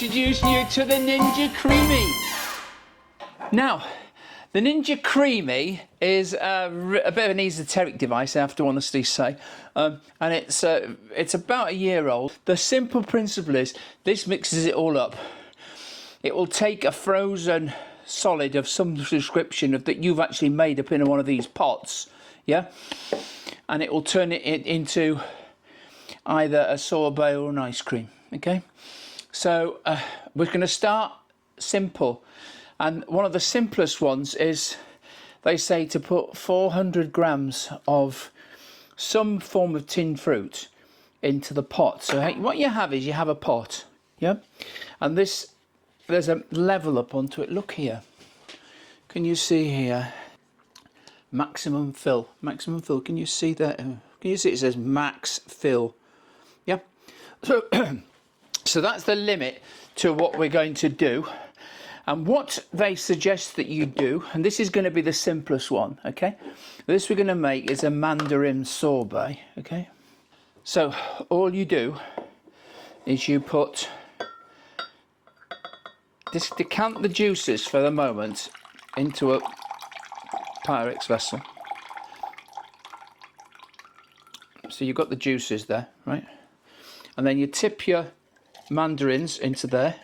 introduce you to the Ninja Creami. Now, the Ninja Creami is a bit of an esoteric device, I have to honestly say, and it's about a year old. The simple principle is this mixes it all up. It will take a frozen solid of some description of that you've actually made up in one of these pots, yeah, and it will turn it into either a sorbet or an ice cream. Okay, so we're going to start simple, and one of the simplest ones is they say to put 400 grams of some form of tinned fruit into the pot. So what you have is you have a pot, yeah, and there's a level up onto it. Look here, can you see here? Maximum fill, maximum fill. Can you see that? Can you see it says max fill? Yeah. So so that's the limit to what we're going to do. And what they suggest that you do, and this is going to be the simplest one, okay? This we're going to make is a Mandarin Sorbet, okay? So all you do is you put, just decant the juices for the moment into a Pyrex vessel. So you've got the juices there, right? And then you tip your mandarins into there.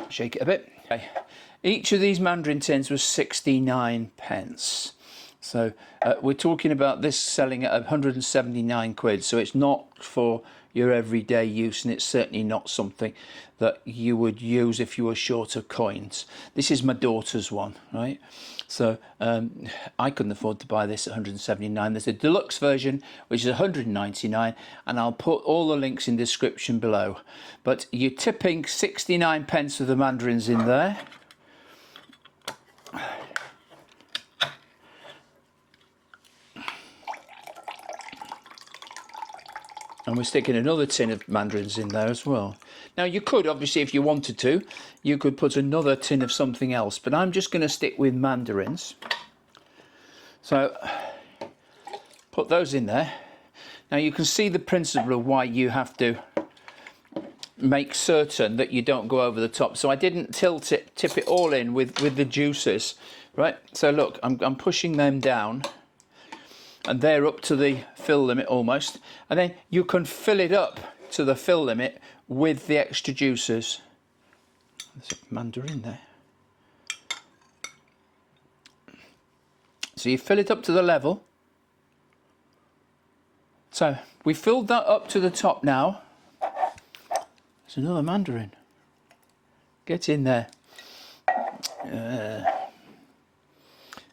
Shake it a bit. Okay. Each of these mandarin tins was 69 pence. So we're talking about this selling at 179 quid. So it's not for your everyday use, and it's certainly not something that you would use if you were short of coins. This is my daughter's one, right? So I couldn't afford to buy this at 179. There's a deluxe version which is 199, and I'll put all the links in the description below. But you're tipping 69 pence of the mandarins in there. And we're sticking another tin of mandarins in there as well. Now you could, obviously, if you wanted to, you could put another tin of something else, but I'm just going to stick with mandarins. So put those in there. Now you can see the principle of why you have to make certain that you don't go over the top. So I didn't tip it all in with the juices, right? So look, I'm pushing them down, and they're up to the fill limit almost, and then you can fill it up to the fill limit with the extra juices. There's a mandarin there. So you fill it up to the level. So we filled that up to the top now. There's another mandarin. Get in there.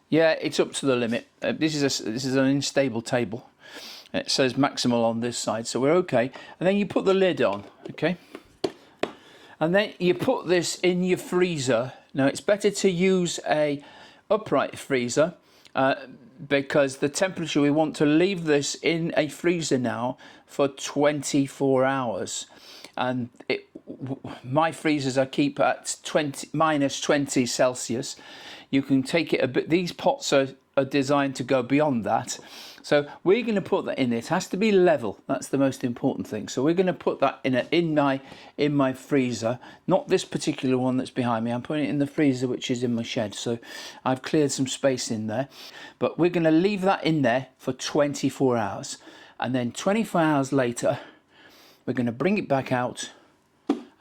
Yeah, it's up to the limit. This is an unstable table. It says maximal on this side, so we're okay. And then you put the lid on, okay? And then you put this in your freezer. Now it's better to use a upright freezer because the temperature, we want to leave this in a freezer now for 24 hours. And my freezers I keep at minus 20 Celsius. You can take it a bit. These pots are designed to go beyond that. So we're going to put that in. It has to be level. That's the most important thing. So we're going to put that in my freezer. Not this particular one that's behind me. I'm putting it in the freezer which is in my shed. So I've cleared some space in there. But we're going to leave that in there for 24 hours. And then 24 hours later, we're going to bring it back out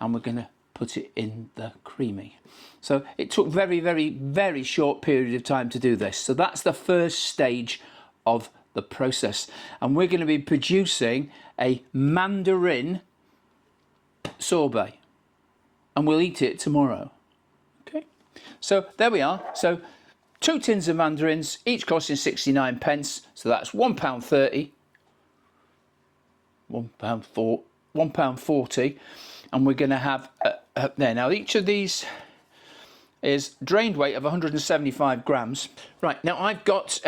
and we're going to put it in the Creami. So it took very, very, very short period of time to do this. So that's the first stage of the process. And we're going to be producing a Mandarin Sorbet. And we'll eat it tomorrow. Okay. So there we are. So 2 tins of mandarins, each costing 69 pence. So that's £1.30. £1.40. And we're going to have there. Now each of these is drained weight of 175 grams. Right, now I've got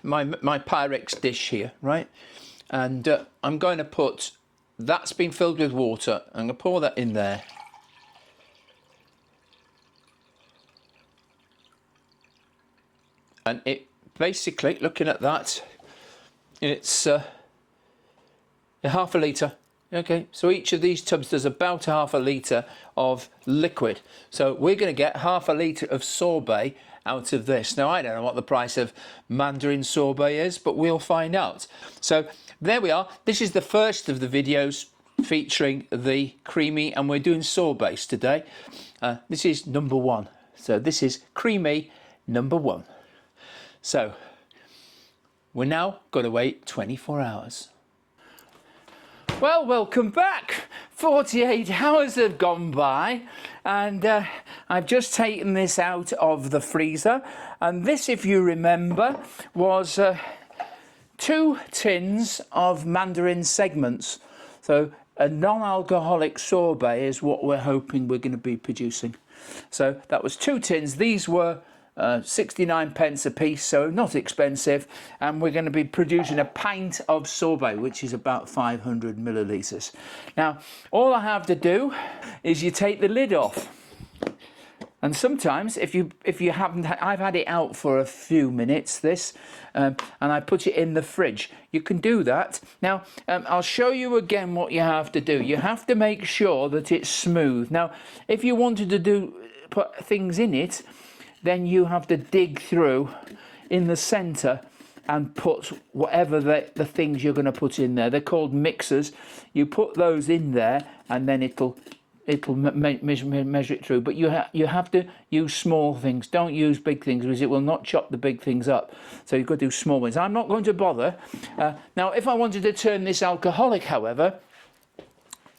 my Pyrex dish here, right? And I'm going to put, that's been filled with water. I'm going to pour that in there. And it basically, looking at that, it's half a litre. Okay, so each of these tubs does about half a litre of liquid. So we're going to get half a litre of sorbet out of this. Now, I don't know what the price of Mandarin Sorbet is, but we'll find out. So there we are. This is the first of the videos featuring the Creami, and we're doing sorbets today. This is number 1. So this is Creami number 1. So we're now going to wait 24 hours. Well, welcome back. 48 hours have gone by, and I've just taken this out of the freezer. And this, if you remember, was 2 tins of Mandarin segments. So a non-alcoholic sorbet is what we're hoping we're going to be producing. So that was 2 tins. These were 69 pence a piece, so not expensive, and we're going to be producing a pint of sorbet, which is about 500 millilitres. Now, all I have to do is you take the lid off, and sometimes if you haven't, I've had it out for a few minutes, and I put it in the fridge. You can do that. Now, I'll show you again what you have to do. You have to make sure that it's smooth. Now, if you wanted to put things in it, then you have to dig through in the centre and put whatever the things you're going to put in there. They're called mixers. You put those in there, and then it'll measure it through. But you have to use small things. Don't use big things, because it will not chop the big things up. So you've got to do small ones. I'm not going to bother. Now, if I wanted to turn this alcoholic, however,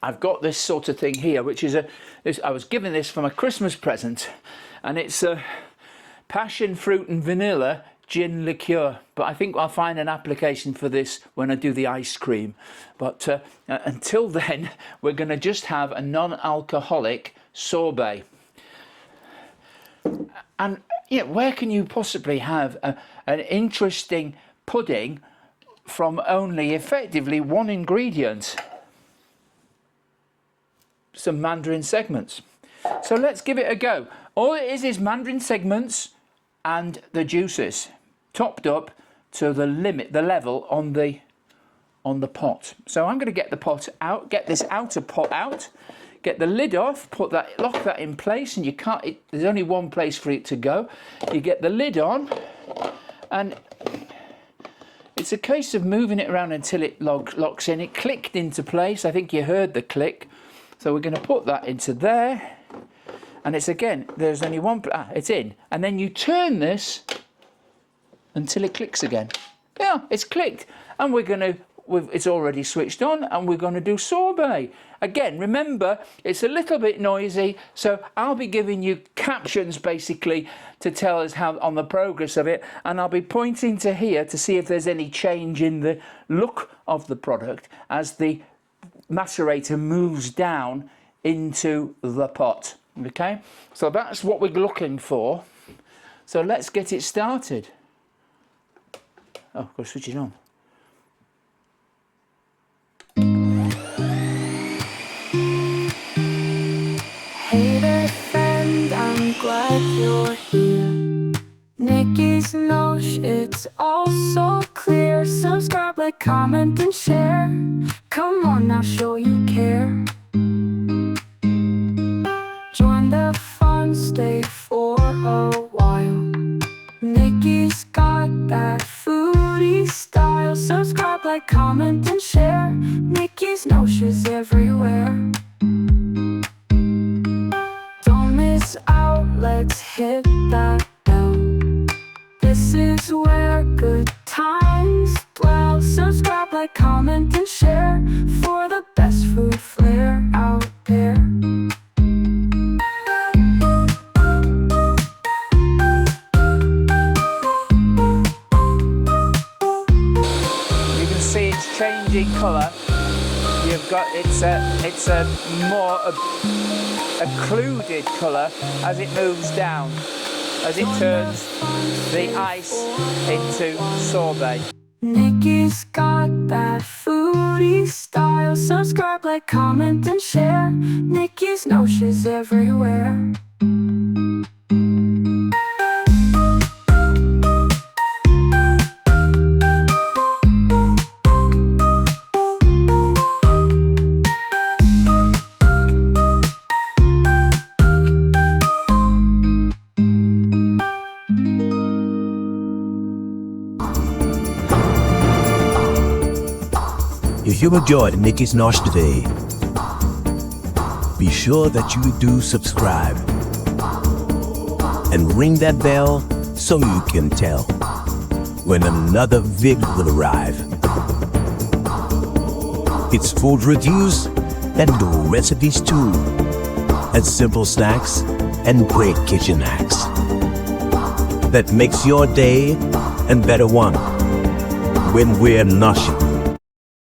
I've got this sort of thing here, which is I was given this for my Christmas present, and it's a passion fruit and vanilla gin liqueur, but I think I'll find an application for this when I do the ice cream. But until then, we're going to just have a non-alcoholic sorbet. And where can you possibly have an interesting pudding from only effectively 1 ingredient? Some Mandarin segments. So let's give it a go. All it is Mandarin segments and the juices topped up to the limit, the level on the pot. So I'm going to get the pot out, get this outer pot out, get the lid off, lock that in place, and you can't. There's only one place for it to go. You get the lid on, and it's a case of moving it around until it locks in. It clicked into place. I think you heard the click. So we're going to put that into there. And it's again, there's only one, it's in. And then you turn this until it clicks again. Yeah, it's clicked. And it's already switched on, and we're going to do sorbet. Again, remember, it's a little bit noisy, so I'll be giving you captions basically to tell us how on the progress of it, and I'll be pointing to here to see if there's any change in the look of the product as the macerator moves down into the pot. Okay, so that's what we're looking for. So let's get it started. Oh, I've got to switch it on. Hey there, friend, I'm glad you're here. Nikki's knows it's all so clear. Subscribe, like, comment, and share. Come on, I'll show you care. Join the fun, stay for a while. Nikki's got that foodie style. Subscribe, like, comment, and share. Nikki's knows she's everywhere. Don't miss out, let's hit that bell. This is where good times dwell. Subscribe, like, comment, and share for the best food flair out there. Changing colour. You've got it's a more occluded colour as it moves down, as it turns the ice into sorbet. Nikki's got that foodie style. Subscribe, like, comment, and share. Nikki's knows she's everywhere. If you enjoyed Nikki's Nosh today, be sure that you do subscribe and ring that bell so you can tell when another vid will arrive. It's food reviews and recipes too, and simple snacks and great kitchen hacks that makes your day a better one when we're noshing.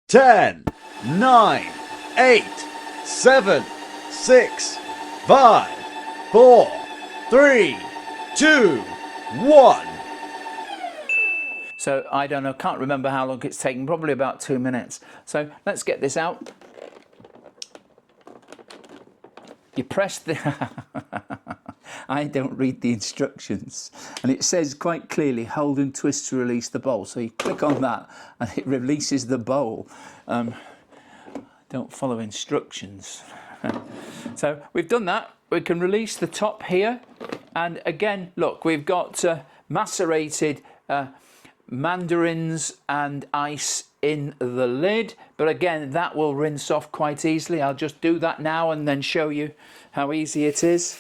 10, 9, 8, 7, 6, 5, 4, 3, 2, 1. So I don't know, can't remember how long it's taken, probably about 2 minutes. So let's get this out. You press the... I don't read the instructions, and it says quite clearly hold and twist to release the bowl. So you click on that and it releases the bowl. Don't follow instructions. So we've done that. We can release the top here, and again, look, we've got macerated mandarins and ice in the lid, but again, that will rinse off quite easily. I'll just do that now and then show you how easy it is.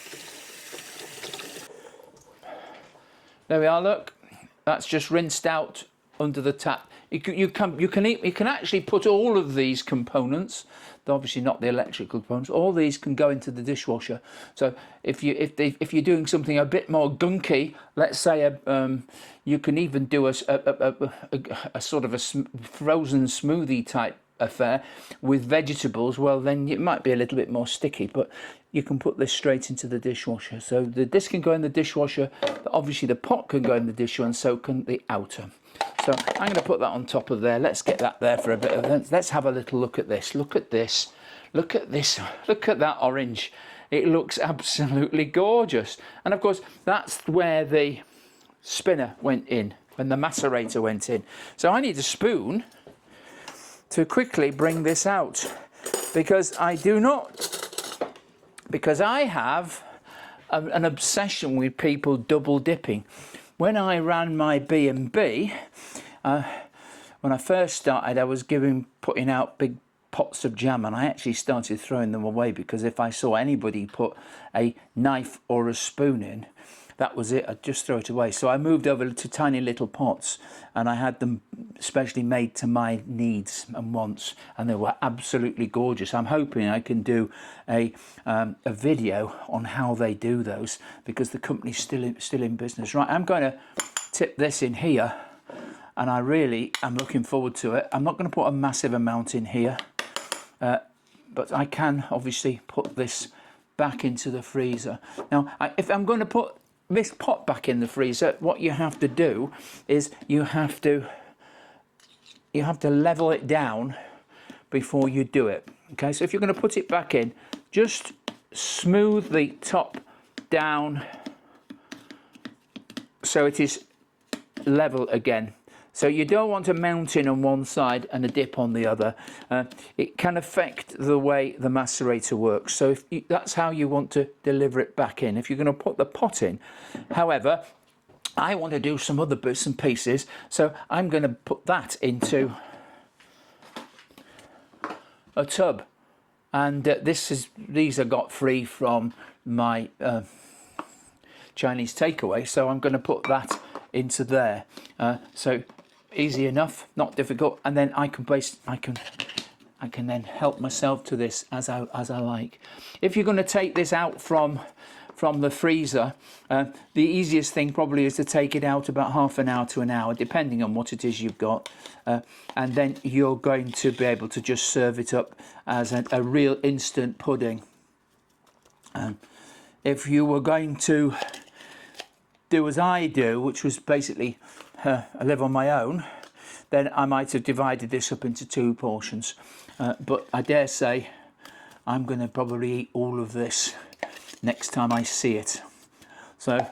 There we are, look, that's just rinsed out under the tap. You can actually put all of these components, obviously not the electrical components, all these can go into the dishwasher. So if you're doing something a bit more gunky, let's say you can even do a sort of a frozen smoothie type affair with vegetables, well then it might be a little bit more sticky, but you can put this straight into the dishwasher. So this can go in the dishwasher, but obviously the pot can go in the dishwasher, and so can the outer. So I'm going to put that on top of there. Let's get that there for a bit of... Let's have a little look at this. Look at this. Look at this. Look at that orange. It looks absolutely gorgeous. And of course, that's where the spinner went in, when the macerator went in. So I need a spoon to quickly bring this out, because I have an obsession with people double dipping. When I ran my B&B, when I first started, I was putting out big pots of jam, and I actually started throwing them away, because if I saw anybody put a knife or a spoon in, that was it, I'd just throw it away. So I moved over to tiny little pots, and I had them specially made to my needs and wants, and they were absolutely gorgeous. I'm hoping I can do a video on how they do those, because the company's still in business. Right, I'm going to tip this in here, and I really am looking forward to it. I'm not going to put a massive amount in here, but I can obviously put this back into the freezer. Now, if I'm going to put this pot back in the freezer, what you have to do is you have to level it down before you do it. Okay, so if you're going to put it back in, just smooth the top down so it is level again. So you don't want a mountain on one side and a dip on the other. It can affect the way the macerator works. So that's how you want to deliver it back in. If you're going to put the pot in, however, I want to do some other bits and pieces. So I'm going to put that into a tub. And these I got free from my Chinese takeaway. So I'm going to put that into there. So easy enough, not difficult, and then I can then help myself to this as I like. If you're going to take this out from the freezer, the easiest thing probably is to take it out about half an hour to an hour, depending on what it is you've got, and then you're going to be able to just serve it up as a real instant pudding. If you were going to do as I do, which was basically I live on my own, then I might have divided this up into 2 portions, but I dare say I'm going to probably eat all of this next time I see it. So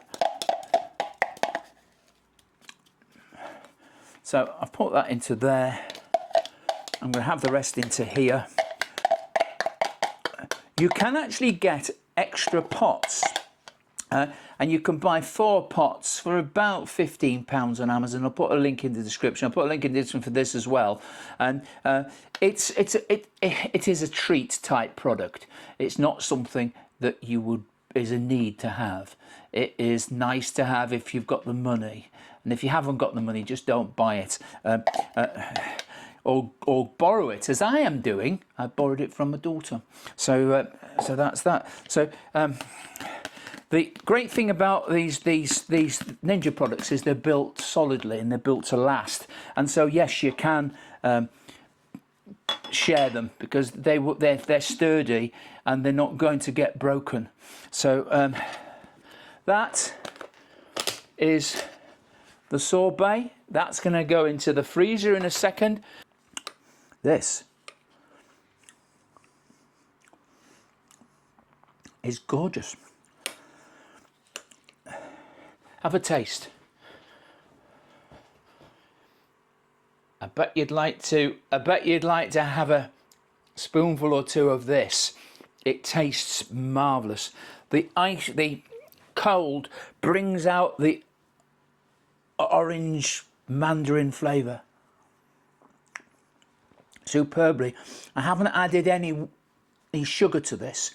I've put that into there. I'm going to have the rest into here. You can actually get extra pots And you can buy 4 pots for about £15 on Amazon. I'll put a link in the description. I'll put a link in the description for this as well. And it is a treat type product. It's not something that is a need to have. It is nice to have if you've got the money. And if you haven't got the money, just don't buy it. Or borrow it, as I am doing. I borrowed it from my daughter. So that's that. So the great thing about these Ninja products is they're built solidly and they're built to last. And so yes, you can share them because they're sturdy and they're not going to get broken. So that is the sorbet. That's going to go into the freezer in a second. This is gorgeous. Have a taste. I bet you'd like to have a spoonful or two of this. It tastes marvellous. The cold brings out the orange mandarin flavour superbly. I haven't added any sugar to this.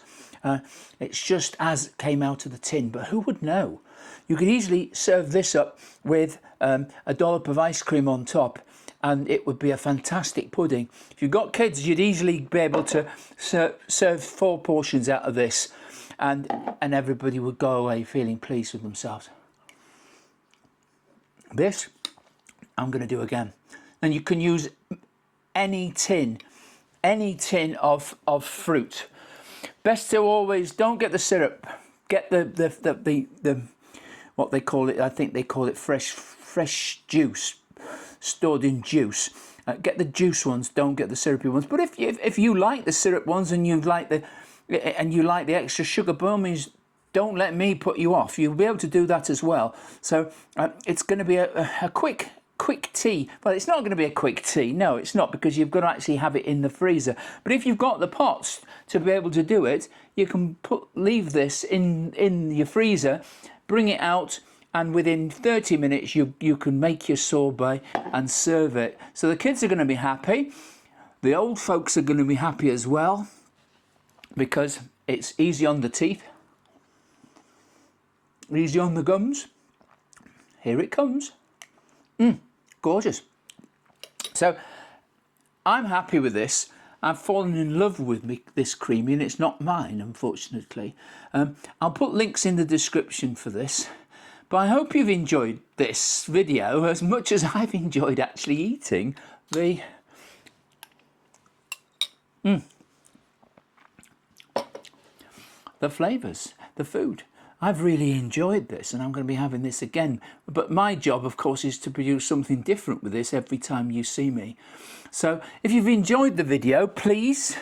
It's just as it came out of the tin, but who would know? You could easily serve this up with a dollop of ice cream on top, and it would be a fantastic pudding. If you've got kids, you'd easily be able to serve 4 portions out of this, and everybody would go away feeling pleased with themselves. This, I'm going to do again. And you can use any tin of fruit. Best to always don't get the syrup. Get the what they call it. I think they call it fresh juice, stored in juice. Get the juice ones. Don't get the syrupy ones. But if you like the syrup ones and you like the extra sugar, by all means, don't let me put you off. You'll be able to do that as well. So it's going to be a quick tea. Well, it's not going to be a quick tea. No, it's not, because you've got to actually have it in the freezer. But if you've got the pots to be able to do it, you can leave this in your freezer, bring it out, and within 30 minutes you can make your sorbet and serve it. So the kids are going to be happy. The old folks are going to be happy as well, because it's easy on the teeth, easy on the gums. Here it comes. Gorgeous. So I'm happy with this. I've fallen in love with this Creami, and it's not mine, unfortunately. I'll put links in the description for this. But I hope you've enjoyed this video as much as I've enjoyed actually eating the flavours, the food. I've really enjoyed this, and I'm going to be having this again. But my job, of course, is to produce something different with this every time you see me. So if you've enjoyed the video, please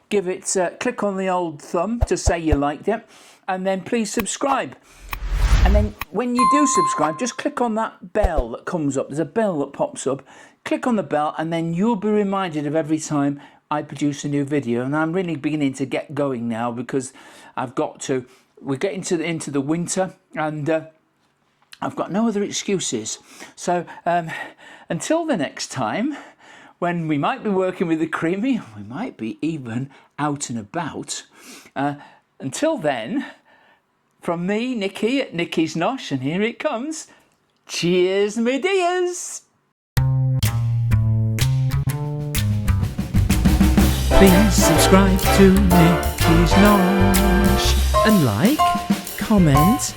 give it, click on the old thumb to say you liked it, and then please subscribe. And then when you do subscribe, just click on that bell that comes up. There's a bell that pops up. Click on the bell, and then you'll be reminded of every time I produce a new video. And I'm really beginning to get going now, because we're getting into the winter, and I've got no other excuses. So until the next time, when we might be working with the Creami, we might be even out and about. Until then, from me, Nikki at Nikki's Nosh, and here it comes. Cheers, my dears! Please subscribe to Nikki's Nosh and like, comment